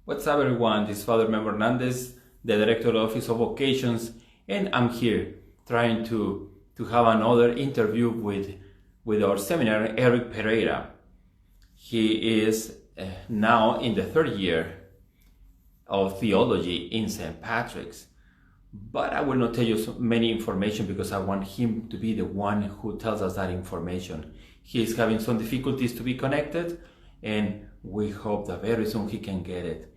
What's up, everyone? This is Father Mémo Hernández, the Director of the Office of Vocations, and I'm here trying to have another interview with our seminary, Erik Pereira. He is now in the third year of theology in St. Patrick's, but I will not tell you so many information because I want him to be the one who tells us that information. He is having some difficulties to be connected, and we hope that very soon he can get it.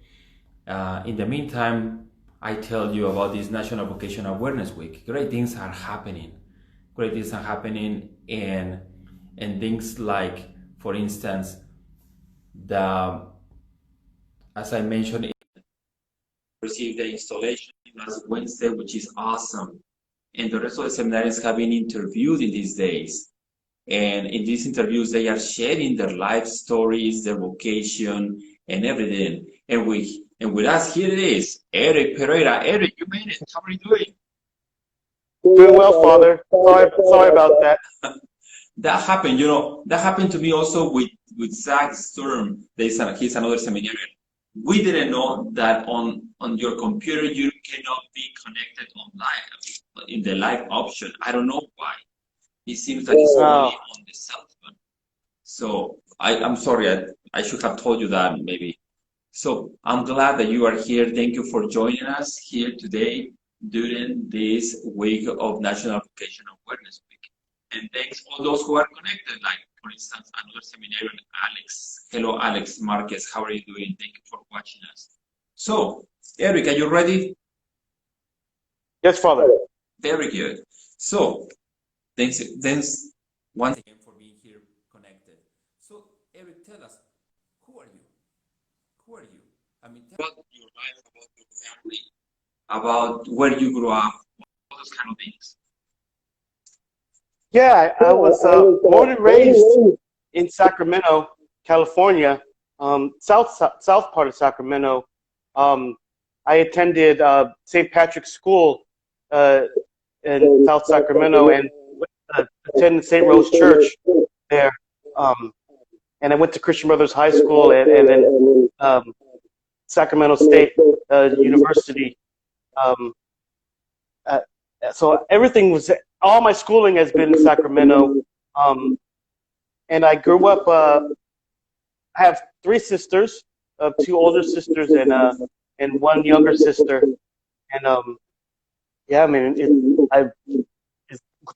In the meantime, I tell you about this National Vocation Awareness Week. Great things are happening. Great things are happening, and things like, for instance, as I mentioned, received the installation last Wednesday, which is awesome. And the rest of the seminarians have been interviewed in these days. And in these interviews, they are sharing their life stories, their vocation, and everything. And with us, here it is, Erik Pereira. Erik, you made it. How are you doing? Doing well, Father. Sorry about that. That happened, that happened to me also with Zach Sturm. He's another seminarian. We didn't know that on your computer you cannot be connected online in the live option. I don't know why. It seems that it's only on the cell phone. So I'm sorry, I should have told you that maybe. So I'm glad that you are here. Thank you for joining us here today during this week of National Vocation Awareness Week. And thanks all those who are connected, like for instance, another seminarian, Alex. Hello, Alex Marquez. How are you doing? Thank you for watching us. So, Erik, are you ready? Yes, Father. Very good. So, thanks once again for being here connected. So, Erik, tell us, who are you? Who are you? I mean, tell about your life, about your family, about where you grew up, all those kind of things. Yeah, I was born and raised in Sacramento, California, south part of Sacramento. I attended St. Patrick's School in South Sacramento and attended St. Rose Church there. And I went to Christian Brothers High School and then Sacramento State University. So everything was, all my schooling has been in Sacramento. And I grew up, I have three sisters, two older sisters and one younger sister. And yeah, I mean, I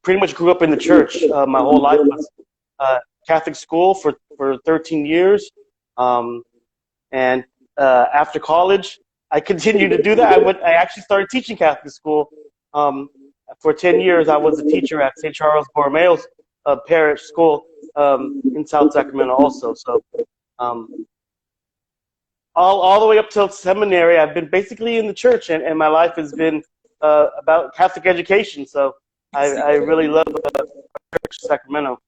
pretty much grew up in the church. My whole life was Catholic school for 13 years. And after college, I continued to do that. I actually started teaching Catholic school. For 10 years, I was a teacher at St. Charles Borromeo's parish school in South Sacramento also. So all the way up till seminary, I've been basically in the church, and my life has been about Catholic education. So I really love church Sacramento.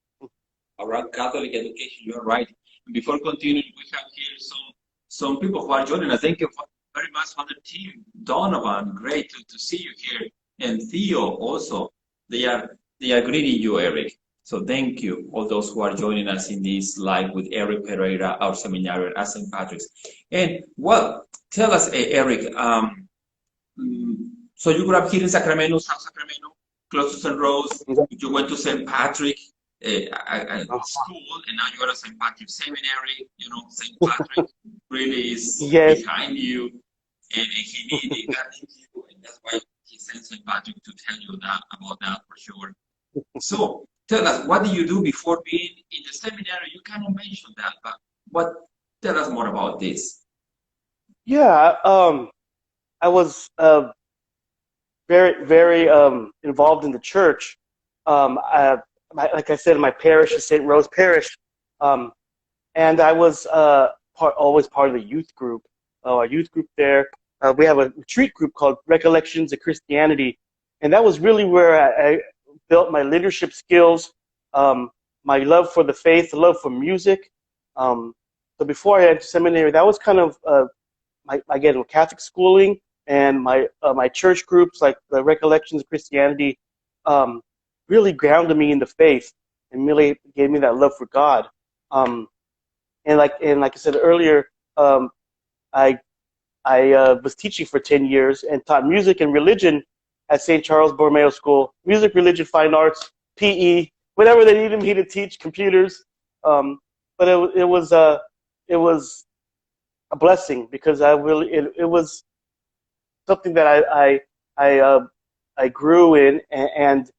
Around Catholic education, you're right. Before continuing, we have here some people who are joining us. Thank you very much for the team. Donovan, great to see you here. And Theo also, they are greeting you, Erik. So thank you, all those who are joining us in this live with Erik Pereira, our seminarian at St. Patrick's. And well, tell us, Erik, so you grew up here in Sacramento, South Sacramento, close to St. Rose. You went to St. Patrick school, and now you are at St. Patrick's Seminary. St. Patrick really is behind you, and he needed that in you, and that's why he sent St. Patrick to tell you about that for sure. So tell us, what did you do before being in the seminary? You kind of mentioned that, but tell us more about this. Yeah, I was very, very involved in the church. Like I said, my parish is St. Rose Parish, and I was always part of the youth group. Our youth group there. We have a retreat group called Recollections of Christianity, and that was really where I built my leadership skills, my love for the faith, the love for music. So before I entered seminary, that was kind of my Catholic schooling and my church groups, like the Recollections of Christianity, really grounded me in the faith and really gave me that love for God. And like I said earlier, I I was teaching for 10 years and taught music and religion at St. Charles Borromeo School. Music, religion, fine arts, PE, whatever they needed me to teach, computers. But it was a blessing because it was something that I grew in, and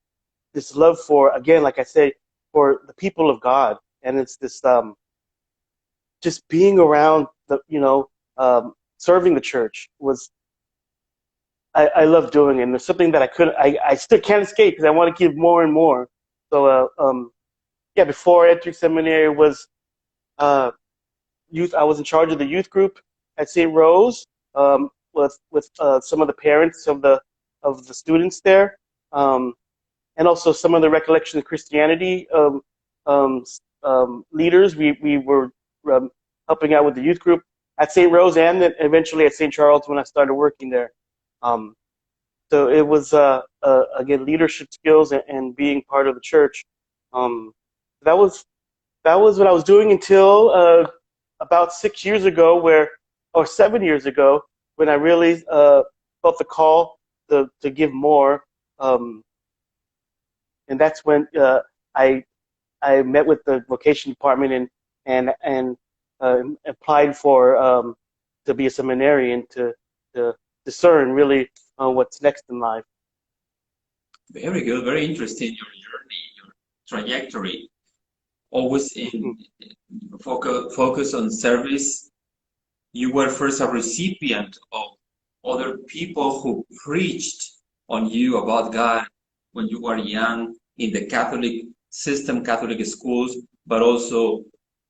this love for, again, like I say, for the people of God. And it's this just being around serving the church was, I love doing it. And there's something that I still can't escape because I want to give more and more. So yeah, before entering seminary was youth. I was in charge of the youth group at St. Rose, with some of the parents of the students there, and also some of the Recollection of Christianity leaders. We were helping out with the youth group at St. Rose, and then eventually at St. Charles when I started working there. So it was again, leadership skills and being part of the church. That was what I was doing until about 6 years ago, or 7 years ago, when I really felt the call to give more. And that's when I met with the vocation department and applied for to be a seminarian to discern really what's next in life. Very good, very interesting. Your journey, your trajectory, always in focus on service. You were first a recipient of other people who preached on you about God when you were young in the Catholic system, Catholic schools, but also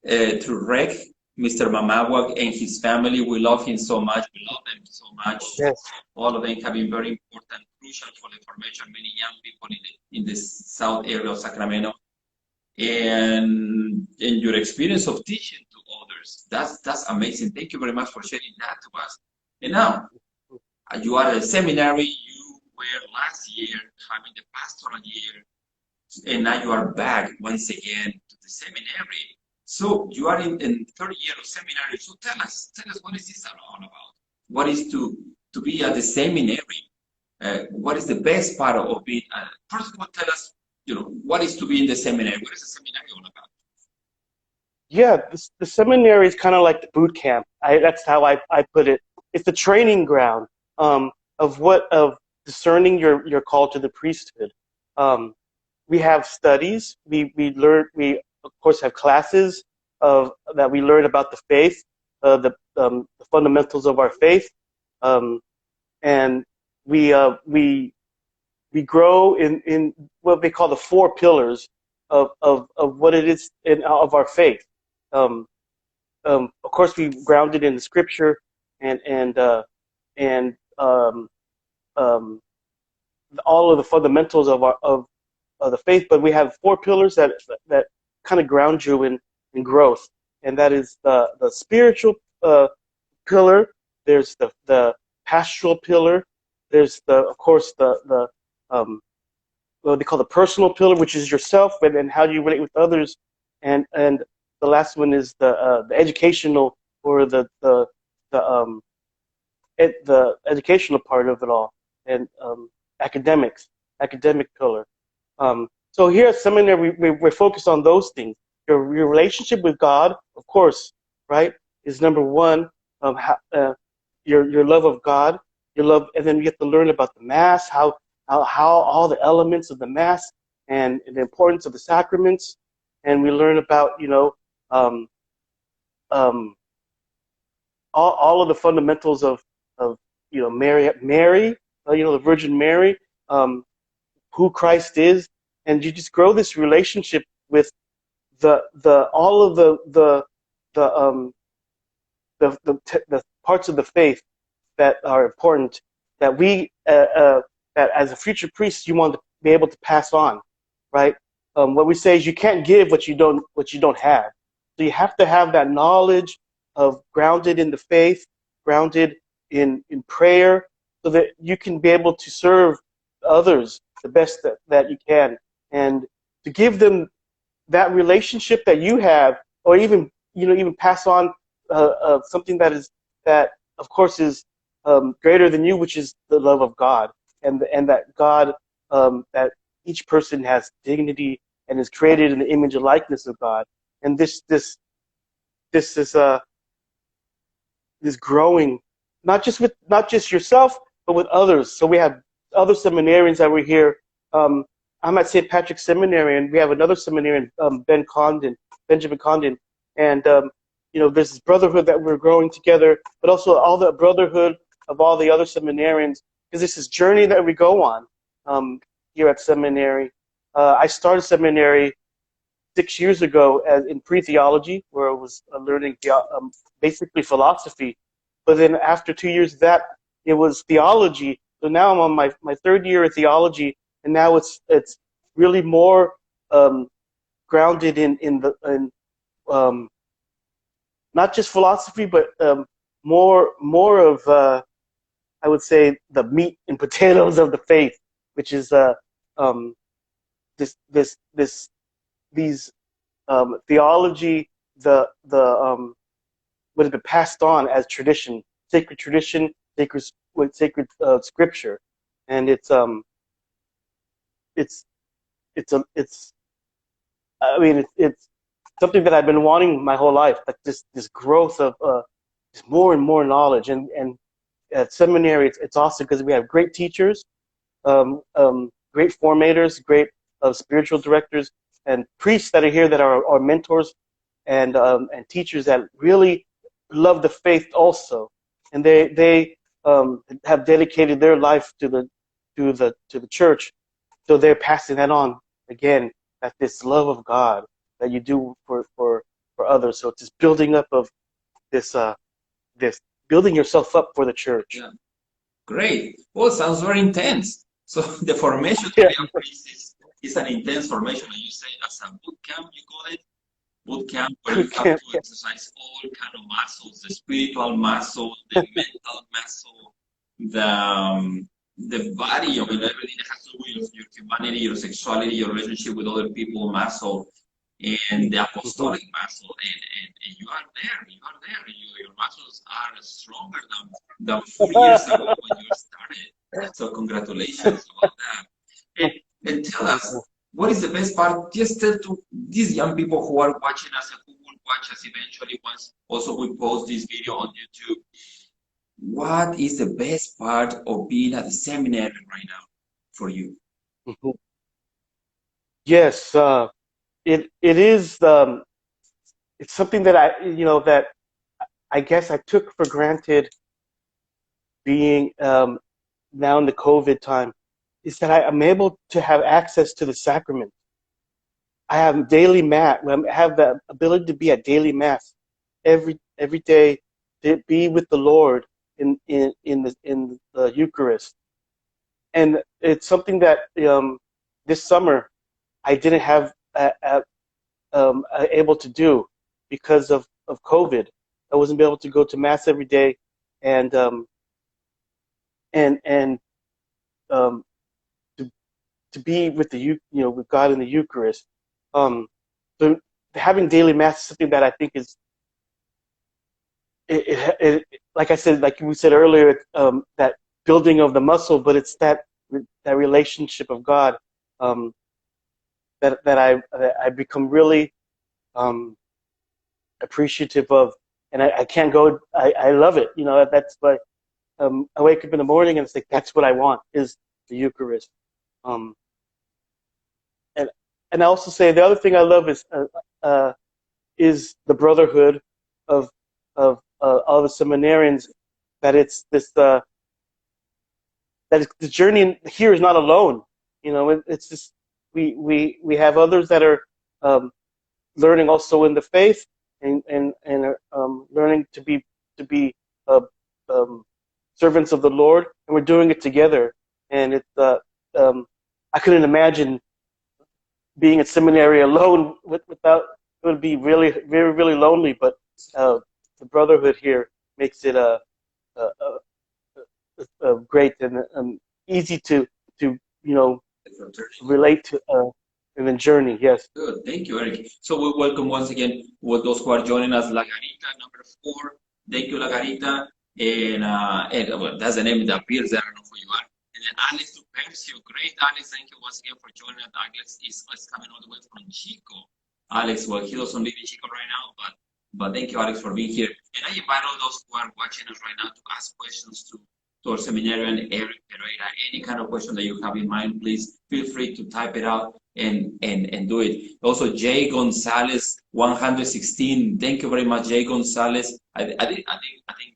through Rec, Mr. Mamawag and his family. We love him so much. We love them so much. Yes. All of them have been very important, crucial for the formation of many young people in the south area of Sacramento. And your experience of teaching to others, that's amazing. Thank you very much for sharing that to us. And now, you are at a seminary. You were last year having the pastoral year, and now you are back once again to the seminary. So you are in third year of seminary. So tell us what is this all about? What is to be at the seminary? What is the best part of it? First of all, tell us, what is to be in the seminary? What is the seminary all about? Yeah, the seminary is kind of like the boot camp. That's how I put it. It's the training ground of discerning your call to the priesthood. We have studies. We learn. We of course have classes that we learn about the faith, the fundamentals of our faith, and we grow in what they call the 4 pillars of what it is of our faith. Of course, we grounded in the scripture and all of the fundamentals of the faith. But we have 4 pillars that kind of ground you in growth, and that is the spiritual pillar. There's the pastoral pillar. There's of course the what they call the personal pillar, which is yourself and how you relate with others, and the last one is the educational, or the educational part of it all, and academic pillar. So here at seminary, we're focused on those things. Your relationship with God, of course, right, is number one. Your love of God, your love, and then you get to learn about the Mass, how all the elements of the Mass and the importance of the sacraments, and we learn about all of the fundamentals of Mary, the Virgin Mary, who Christ is, and you just grow this relationship with all of the parts of the faith that are important, that we that as a future priest you want to be able to pass on, right? What we say is you can't give what you don't have. So you have to have that knowledge of grounded in the faith, grounded in prayer, so that you can be able to serve others the best that you can, and to give them that relationship that you have, or even pass on something that of course, is greater than you, which is the love of God, and that God, that each person has dignity and is created in the image and likeness of God, and this is this growing, not just yourself, but with others. So we have other seminarians that were here. I'm at St. Patrick's Seminary, and we have another seminarian, Benjamin Condon, and there's this brotherhood that we're growing together, but also all the brotherhood of all the other seminarians, because this is journey that we go on here at seminary. I started seminary 6 years ago in pre-theology, where I was learning basically philosophy. But then after 2 years of that, it was theology. So now I'm on my third year of theology, and now it's really more grounded in not just philosophy, but more of I would say the meat and potatoes of the faith, which is these theology, what has been passed on as tradition, sacred scripture, and it's something that I've been wanting my whole life, like this growth of just more and more knowledge, and at seminary it's awesome because we have great teachers, great formators, great spiritual directors, and priests that are here that are our mentors, and teachers that really love the faith also, and they have dedicated their life to the church, so they're passing that on again, that this love of God that you do for others. So it's this building up of this building yourself up for the church. Yeah. Great. Well, sounds very intense. So the formation to Yeah. be a priest is an intense formation, and you say as a boot camp, you call it boot camp, where you have to exercise all kind of muscles, the spiritual muscle, the mental muscle, the body, I mean, everything that has to do with your humanity, your sexuality, your relationship with other people, muscle, and the apostolic muscle, and you are there. Your muscles are stronger than 4 years ago when you started. So congratulations about that. And tell us, what is the best part? Just tell to these young people who are watching us and who will watch us eventually once also we post this video on YouTube. What is the best part of being at the seminary right now for you? Yes, it is. It's something that that I guess I took for granted being now in the COVID time, is that I'm able to have access to the sacrament. I have daily mass. I have the ability to be at daily mass every day, to be with the Lord in the Eucharist, and it's something that this summer I didn't have able to do because of COVID. I wasn't able to go to mass every day, and to be with with God in the Eucharist. So having daily mass is something that I think is like I said, like we said earlier, that building of the muscle, but it's that relationship of God that I become really appreciative of, and I can't go. I love it. That's why I wake up in the morning and it's like that's what I want, is the Eucharist. And I also say the other thing I love is the brotherhood of all the seminarians. That it's this that the journey here is not alone. It's just we have others that are learning also in the faith, and learning to be servants of the Lord, and we're doing it together. And it's I couldn't imagine being at seminary alone without. It would be really, very, really lonely. But the brotherhood here makes it great and easy to relate to in the journey. Yes. Good. Thank you, Eric. So we welcome once again those who are joining us. La Garita, number 4. Thank you, La Garita. And well, that's the name that appears there. I don't know who you are. And then Alex Lupercio, great Alex, thank you once again for joining us. Alex is coming all the way from Chico. Alex, well, he doesn't live in Chico right now, but thank you, Alex, for being here. And I invite all those who are watching us right now to ask questions to our seminarian Erik Pereira. Any kind of question that you have in mind, please feel free to type it out and do it. Also, Jay Gonzalez, 116. Thank you very much, Jay Gonzalez. I think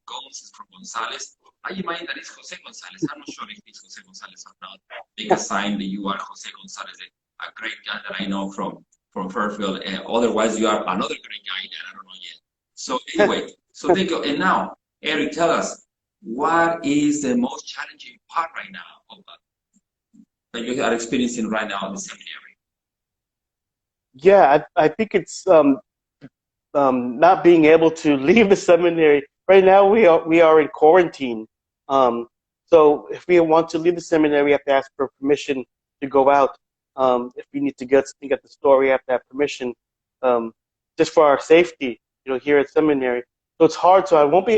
Gonz is from Gonzalez. I imagine that it's Jose Gonzalez. I'm not sure if it's Jose Gonzalez or not. Make a sign that you are Jose Gonzalez, a great guy that I know from Fairfield. Otherwise, you are another great guy that I don't know yet. So anyway, so thank you. And now, Erik, tell us, what is the most challenging part right now of that you are experiencing right now in the seminary? Yeah, I think it's not being able to leave the seminary. Right now, we are in quarantine. So if we want to leave the seminary, we have to ask for permission to go out. If we need to get something at the store, we have to have permission, just for our safety, here at seminary. So it's hard. So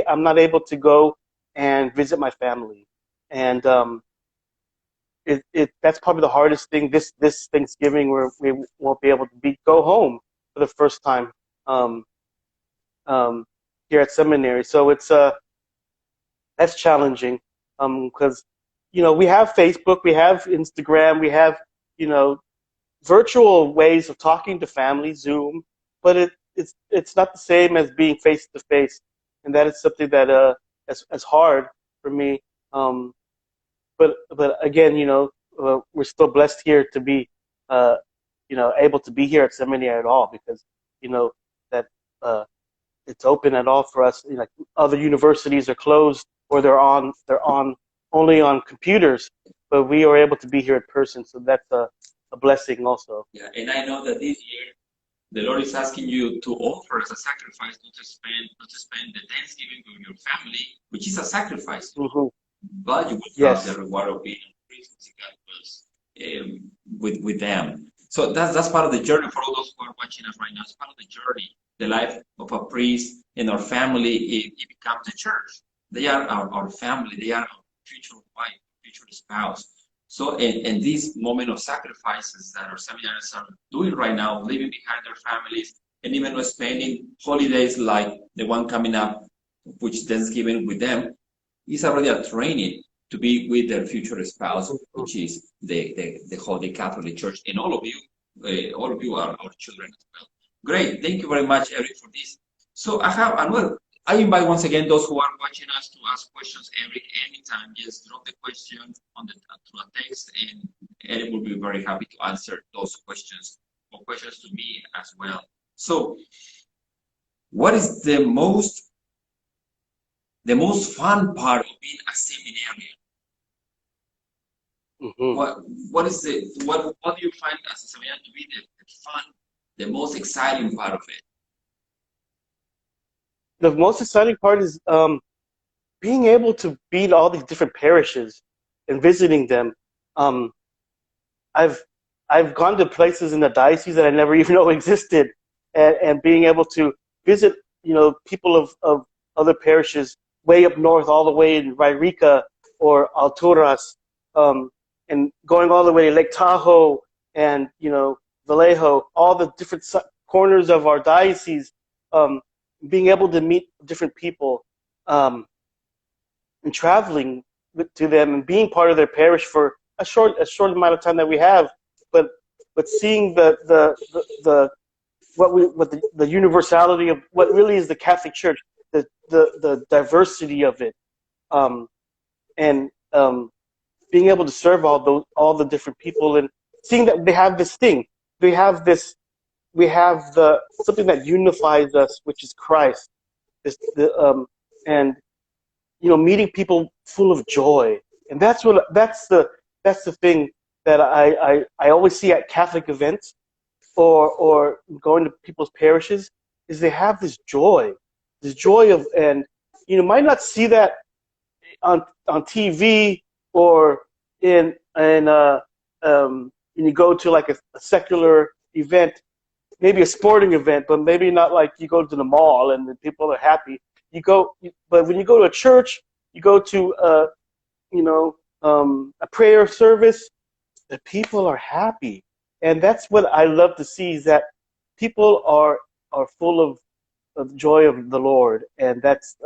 I'm not able to go and visit my family, and that's probably the hardest thing. This Thanksgiving, where we won't be able to go home for the first time here at seminary. So it's that's challenging, because we have Facebook, we have Instagram, we have virtual ways of talking to family, Zoom, but it's not the same as being face to face, and that is something that is hard for me. But again, we're still blessed here to be able to be here at seminary at all, because that it's open at all for us. Like other universities are closed, or they're on only on computers, but we are able to be here in person, so that's a blessing also. Yeah, and I know that this year the Lord is asking you to offer as a sacrifice, not to spend the Thanksgiving with your family, which is a sacrifice, but you will have the reward of being a priest with them. So that's part of the journey for all those who are watching us right now. It's part of the journey. The life of a priest and our family, it becomes the church. They are our family. They are our future wife, future spouse. So, in this moment of sacrifices that our seminarians are doing right now, leaving behind their families, and even spending holidays like the one coming up, which is Thanksgiving with them, is already a training to be with their future spouse, which is the Holy Catholic Church. And all of you are our children as well. Great, thank you very much, Erik, for this. So I invite once again those who are watching us to ask questions. Erik, anytime, just drop the question through a text, and Erik will be very happy to answer those questions, or questions to me as well. So, what is the most fun part of being a seminarian? What do you find as a seminarian to be the fun, the most exciting part of it? The most exciting part is being able to be in all these different parishes and visiting them. I've gone to places in the diocese that I never even know existed, and being able to visit people of other parishes way up north, all the way in Wairika or Alturas, and going all the way to Lake Tahoe and Vallejo, all the different corners of our diocese. Being able to meet different people, and traveling to them and being part of their parish for a short amount of time that we have, but seeing the universality of what really is the Catholic Church, the diversity of it, and being able to serve all the different people, and seeing that they have this thing, we have something that unifies us, which is Christ. And meeting people full of joy, and that's the thing that I always see at Catholic events, or going to people's parishes, is they have this joy of, and might not see that on TV, or in you go to like a secular event, maybe a sporting event, but maybe not like you go to the mall and the people are happy. but when you go to a church, you go to a prayer service, the people are happy, and that's what I love to see, is that people are full of joy of the Lord, and that's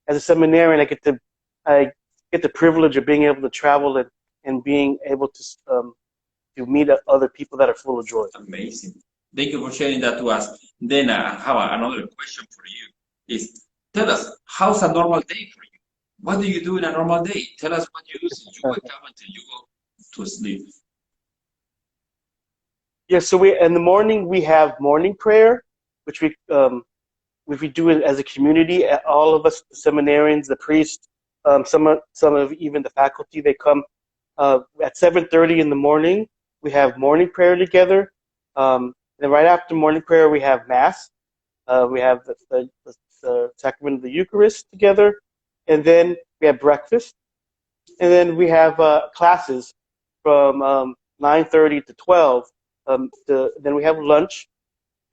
as a seminarian, I get the privilege of being able to travel and being able to meet other people that are full of joy. Amazing. Thank you for sharing that to us. Then I have another question for you. Is tell us, how's a normal day for you? What do you do in a normal day? Tell us what you do since you wake up until you go to sleep. Yeah, so in the morning we have morning prayer, which we do it as a community. All of us, the seminarians, the priests, some of even the faculty, they come at 7:30 in the morning. We have morning prayer together. And right after morning prayer, we have mass. We have the sacrament of the Eucharist together, and then we have breakfast, and then we have classes from 9:30 to 12. Then we have lunch,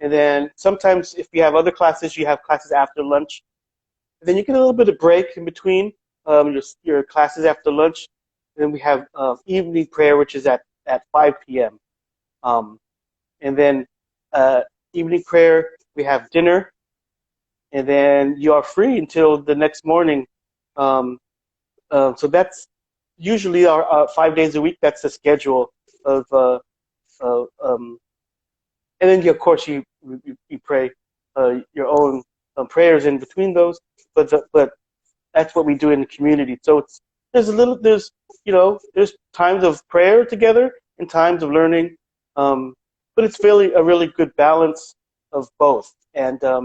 and then sometimes if you have other classes, you have classes after lunch. And then you get a little bit of break in between your classes after lunch. And then we have evening prayer, which is at 5 p.m. And then evening prayer, we have dinner, and then you are free until the next morning. So that's usually our 5 days a week. That's the schedule of. And then of course you pray your own prayers in between those, but that's what we do in the community. So there's times of prayer together and times of learning, but it's really a really good balance of both, and I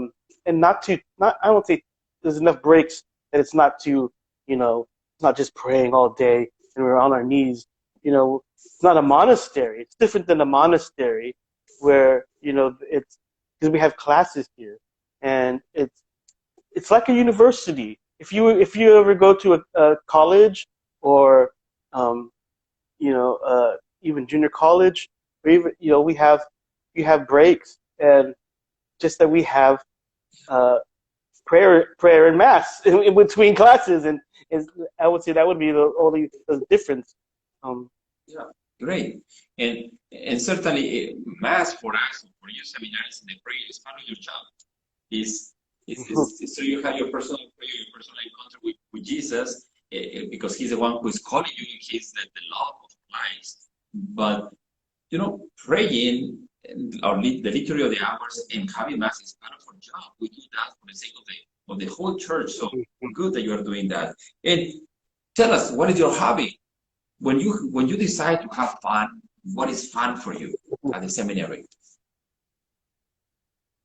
don't think there's enough breaks that it's not it's not just praying all day and we're on our knees. It's not a monastery. It's different than a monastery, where it's because we have classes here, and it's like a university. If you ever go to a college, or even junior college, or even you have breaks, and just that we have prayer and mass in between classes, and I would say that would be the only difference. Yeah, great. And certainly mass for us, for you seminaries, and the prayer is part of your job. So you have your personal prayer, your personal encounter with Jesus, because he's the one who is calling you. He's the love of Christ. But praying or the liturgy of the hours and having mass is part of our job. We do that for the sake of the whole church. So good that you are doing that. And tell us, what is your hobby? When you decide to have fun, what is fun for you at the seminary?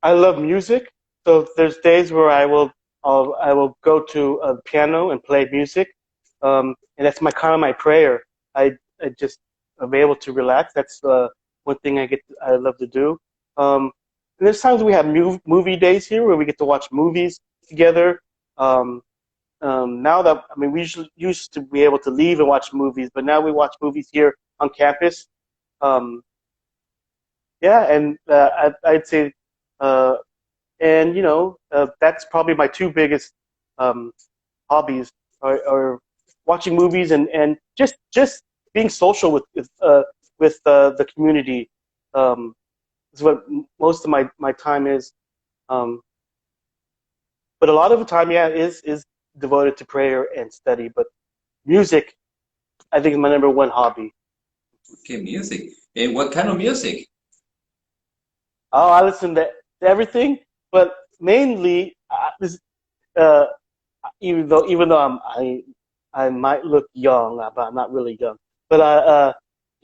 I love music, so there's days where I will go to a piano and play music, and that's my prayer. I just am able to relax. That's one thing I love to do. And there's times we have movie days here where we get to watch movies together. Now that we used to be able to leave and watch movies, but now we watch movies here on campus. And I'd say, that's probably my two biggest hobbies, are watching movies and just being social with the community. Is what most of my time is. But a lot of the time, is devoted to prayer and study. But music, I think, is my number one hobby. Okay, music. And what kind of music? Oh, I listen to everything, but mainly even though I might look young, but I'm not really young. But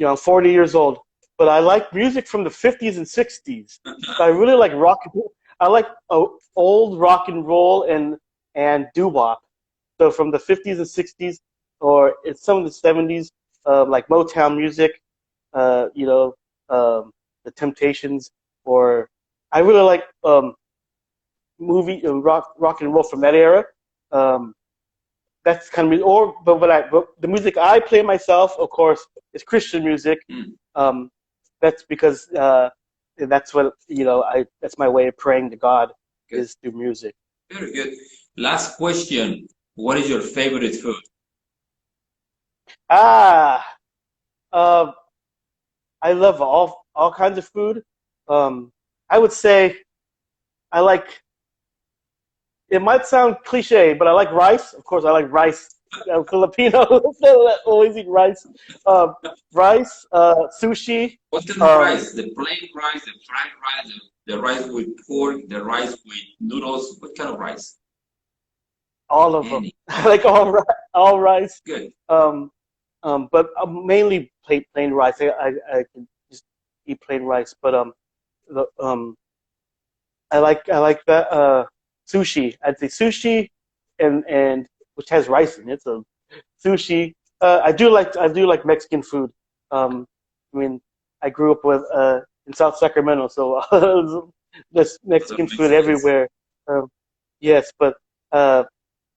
I'm 40 years old. But I like music from the 50s and 60s. I really like rock. I like old rock and roll and doo-wop. So from the 50s and 60s, or some of the 70s, like Motown music, the Temptations, or I really like movie rock and roll from that era. That's kind of but the music I play myself, of course, is Christian music. That's because that's what that's my way of praying to God, is through music. Very good. Last question. What is your favorite food? Ah, uh, I love all kinds of food. I would say I like. It might sound cliche, but I like rice. Of course, I like rice. I'm Filipino, so I always eat rice. Um, rice, sushi, What kind of um, rice? The plain rice, the fried rice, the rice with pork, the rice with noodles. What kind of rice? all of them. Any. I like all rice. Good. Um, but mainly plain rice. I can just eat plain rice. But the, I like that sushi. I'd say sushi and which has rice in it. So sushi. I do like Mexican food. I mean, I grew up with in South Sacramento, so there's Other Mexican food Mexicans. everywhere. Um, yes, but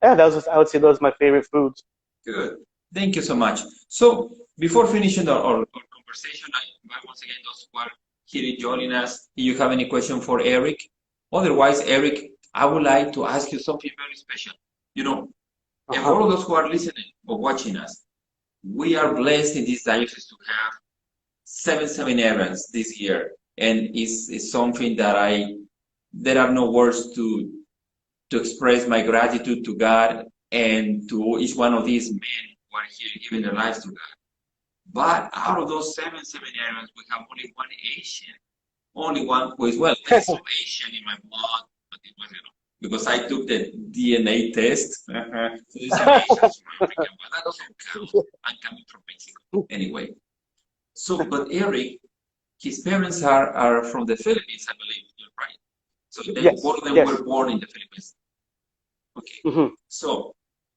yeah, that was I would say those are my favorite foods. Good. Thank you so much. So before finishing our conversation, I invite once again those who are here joining us. Do you have any question for Erik? Otherwise, Erik, I would like to ask you something very special. You know, and Uh-huh. for all those who are listening or watching us, we are blessed in this diocese to have 7 seminarians this year, and it's something that there are no words to express my gratitude to God and to each one of these men who are here giving their lives to God. But out of those 7 seminarians, we have only one Asian, only one who is, well, there's some Asian in my blood, but it was, because I took the DNA test. So there's some Asians from Africa, but that doesn't count. I'm coming from Mexico. Anyway, so, but Erik, his parents are from the Philippines, I believe. You're right. So Yes, both of them yes. were born in the Philippines. Okay. Hmm. So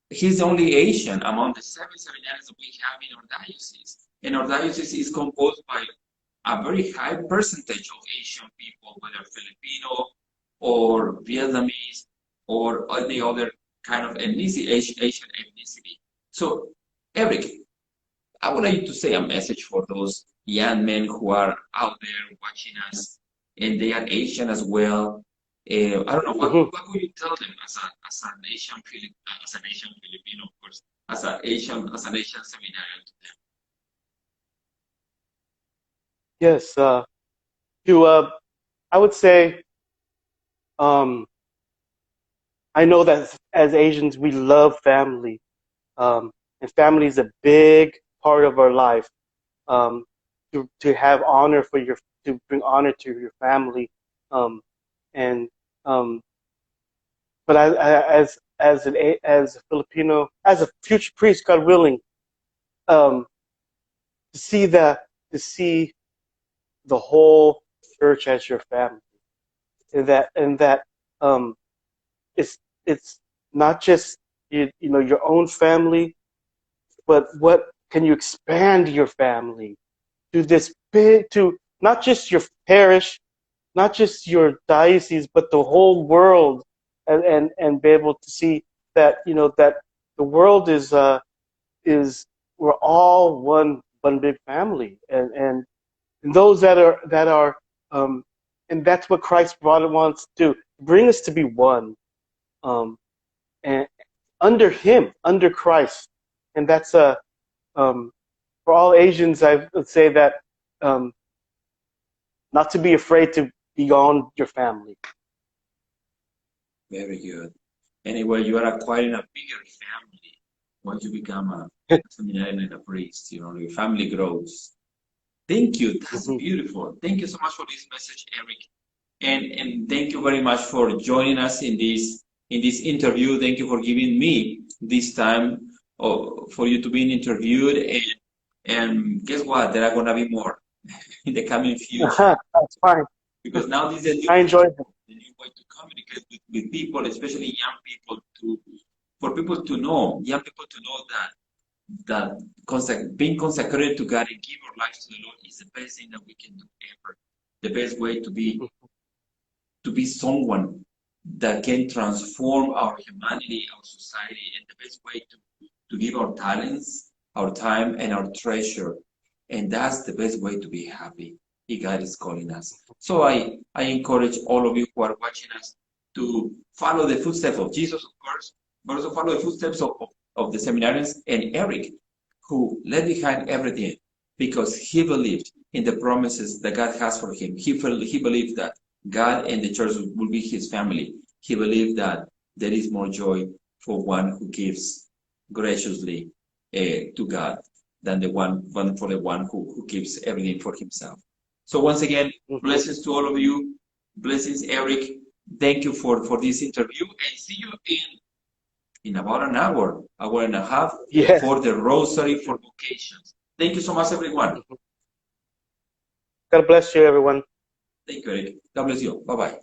he's the only Asian among the 7 seminaries that we have in our diocese. And our diocese is composed by a very high percentage of Asian people, whether Filipino or Vietnamese or any other kind of ethnicity, Asian ethnicity. So, Erik, I would like you to say a message for those young men who are out there watching us, and they are Asian as well. I don't know Hmm. what would you tell them as an Asian Filipino, of course, as an Asian seminarian to them. Yes. To I would say um, I know that as Asians we love family, and family is a big part of our life. Um, to have honor for your to bring honor to your family, and um, but as a Filipino, as a future priest, God willing, um, to see that to see the whole church as your family, and that um, it's it's not just you know your own family, but what can you expand your family to this big to not just your parish, not just your diocese, but the whole world, and be able to see that that the world is we're all one big family, and those that are um, and that's what Christ brought and wants to do, bring us to be one, um, and under Him, under Christ, and that's for all Asians. I would say that um, not to be afraid to be on your family. Very good. Anyway, you are acquiring a bigger family once you become a seminarian and a priest. Your family grows. Thank you. That's Hmm. beautiful. Thank you so much for this message, Erik. And thank you very much for joining us in this interview. Thank you for giving me this time for you to be interviewed. And guess what? There are gonna be more in the coming future That's fine. because now this is I enjoyed it. a new way to communicate with people, especially young people, for people to know, young people to know that being consecrated to God and give our lives to the Lord is the best thing that we can do ever. The best way to be someone that can transform our humanity, our society, and the best way to give our talents, our time, and our treasure. And that's the best way to be happy if God is calling us. So I encourage all of you who are watching us to follow the footsteps of Jesus, of course, but also follow the footsteps of the seminarians and Erik, who left behind everything because he believed in the promises that God has for him. He believed that God and the church will be his family. He believed that there is more joy for one who gives graciously to God than the one for the one who gives everything for himself. So once again, blessings to all of you. Blessings, Erik. Thank you for this interview, and see you in about an hour and a half for the Rosary for Vocations. Thank you so much, everyone. God bless you, everyone. Thank you, Erik. God bless you. Bye-bye.